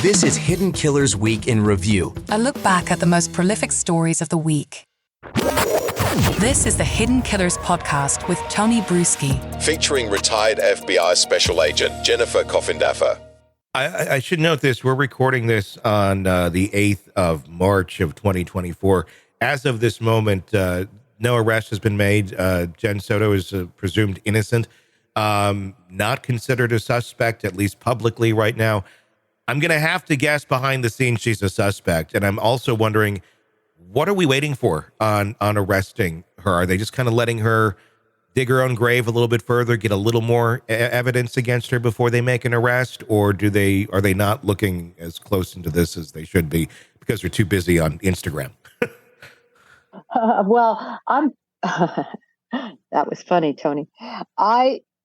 This is Hidden Killers Week in Review. A look back at the most prolific stories of the week. This is the Hidden Killers podcast with Tony Brueski. Featuring retired FBI Special Agent Jennifer Coffindaffer. I should note this. We're recording this on the 8th of March of 2024. As of this moment, no arrest has been made. Jen Soto is presumed innocent, not considered a suspect, at least publicly right now. I'm going to have to guess behind the scenes she's a suspect. And I'm also wondering, what are we waiting for on arresting her? Are they just kind of letting her dig her own grave a little bit further, get a little more evidence against her before they make an arrest? Or are they not looking as close into this as they should be because they're too busy on Instagram? That was funny, Tony.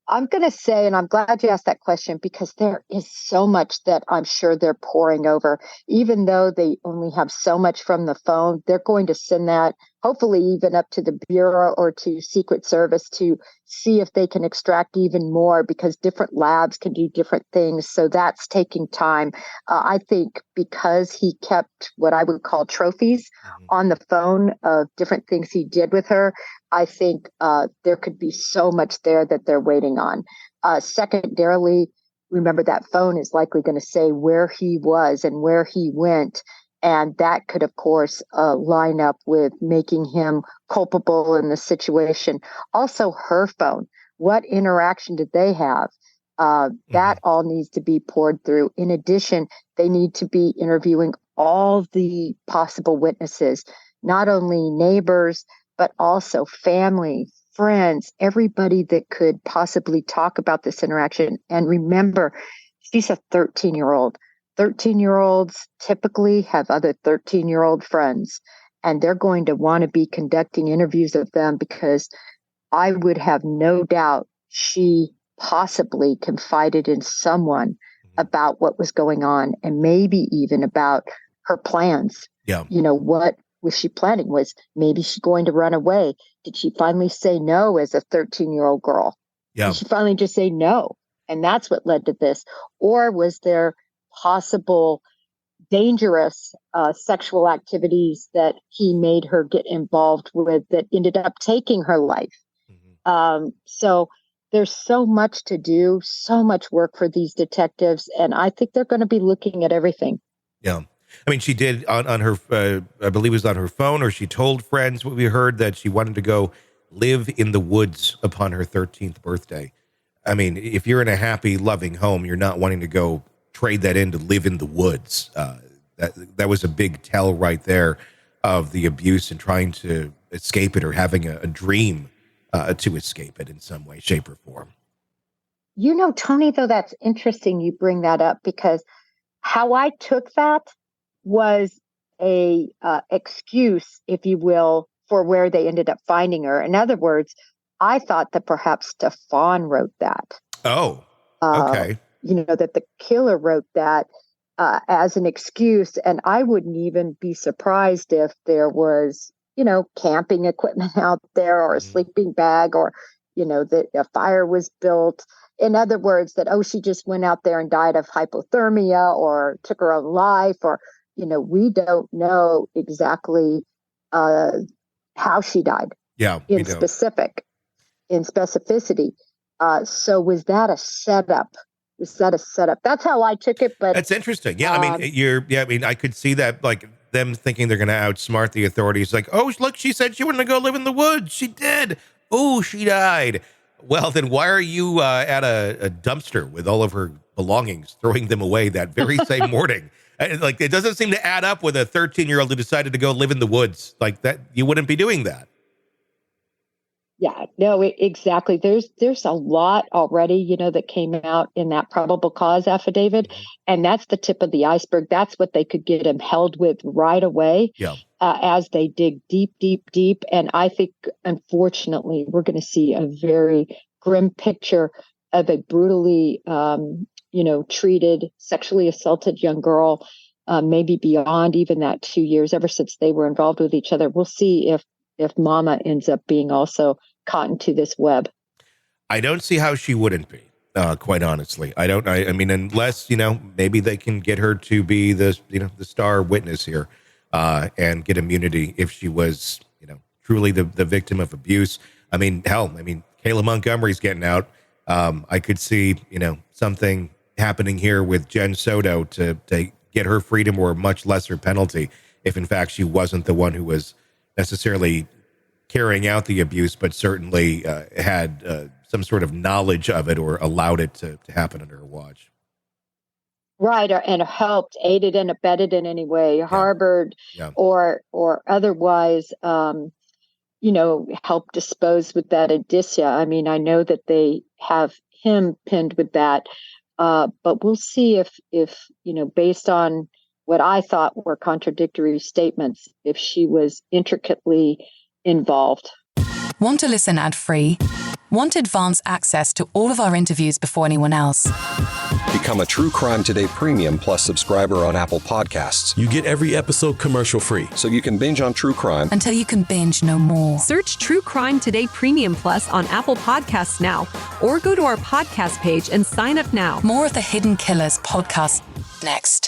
I'm going to say, and I'm glad you asked that question, because there is so much that I'm sure they're poring over. Even though they only have so much from the phone, they're going to send that, hopefully even up to the Bureau or to Secret Service to see if they can extract even more, because different labs can do different things. So that's taking time. I think because he kept what I would call trophies on the phone of different things he did with her, I think there could be so much there that they're waiting on. Secondarily, remember that phone is likely going to say where he was and where he went. And that could, of course, line up with making him culpable in the situation. Also, her phone. What interaction did they have? That all needs to be poured through. In addition, they need to be interviewing all the possible witnesses, not only neighbors, but also family, friends, everybody that could possibly talk about this interaction. And remember, she's a 13-year-old. 13-year-olds typically have other 13-year-old friends, and they're going to want to be conducting interviews of them, because I would have no doubt she possibly confided in someone about what was going on, and maybe even about her plans. Yeah. What was she planning? Was maybe she going to run away? Did she finally say no as a 13-year-old girl? Yeah. Did she finally just say no? And that's what led to this. Or was there possible dangerous sexual activities that he made her get involved with that ended up taking her life? So there's so much to do, so much work for these detectives, and I think they're going to be looking at everything. Yeah. I mean, she did on her, I believe it was on her phone, or she told friends, what we heard, that she wanted to go live in the woods upon her 13th birthday. I mean, if you're in a happy, loving home, you're not wanting to go trade that in to live in the woods. That was a big tell right there of the abuse and trying to escape it, or having a dream to escape it in some way, shape, or form. Tony, though, that's interesting you bring that up, because how I took that was a excuse, if you will, for where they ended up finding her. In other words, I thought that perhaps Stefan wrote that. Oh, okay. That the killer wrote that as an excuse. And I wouldn't even be surprised if there was, camping equipment out there, or a sleeping bag, or, that a fire was built. In other words, that, she just went out there and died of hypothermia, or took her own life, or, we don't know exactly how she died. Yeah. In specificity. So was that a setup? Was that a setup? That's how I took it. But that's interesting. Yeah. I mean, I could see that, like, them thinking they're going to outsmart the authorities. Like, oh, look, she said she wanted to go live in the woods. She did. Oh, she died. Well, then why are you at a dumpster with all of her belongings, throwing them away that very same morning? Like, it doesn't seem to add up with a 13-year-old who decided to go live in the woods. Like that, you wouldn't be doing that. Yeah, no, exactly. There's a lot already, that came out in that probable cause affidavit, and that's the tip of the iceberg. That's what they could get him held with right away. Yeah. As they dig deep, deep, deep. And I think, unfortunately, we're going to see a very grim picture of a brutally, treated, sexually assaulted young girl, maybe beyond even that 2 years, ever since they were involved with each other. We'll see if Mama ends up being also caught into this web. I don't see how she wouldn't be. quite honestly. I mean, unless, maybe they can get her to be the star witness here, and get immunity if she was, truly the victim of abuse. I mean, hell, Kayla Montgomery's getting out. I could see, something happening here with Jen Soto to get her freedom or a much lesser penalty if in fact she wasn't the one who was necessarily carrying out the abuse, but certainly had some sort of knowledge of it or allowed it to happen under her watch. Right, and helped, aided and abetted in any way, harbored, or otherwise, help dispose with that indicia. I mean, I know that they have him pinned with that, but we'll see if based on what I thought were contradictory statements, if she was intricately involved. Want to listen ad-free? Want advanced access to all of our interviews before anyone else? Become a True Crime Today Premium Plus subscriber on Apple Podcasts. You get every episode commercial-free. So you can binge on true crime until you can binge no more. Search True Crime Today Premium Plus on Apple Podcasts now, or go to our podcast page and sign up now. More of the Hidden Killers podcast next.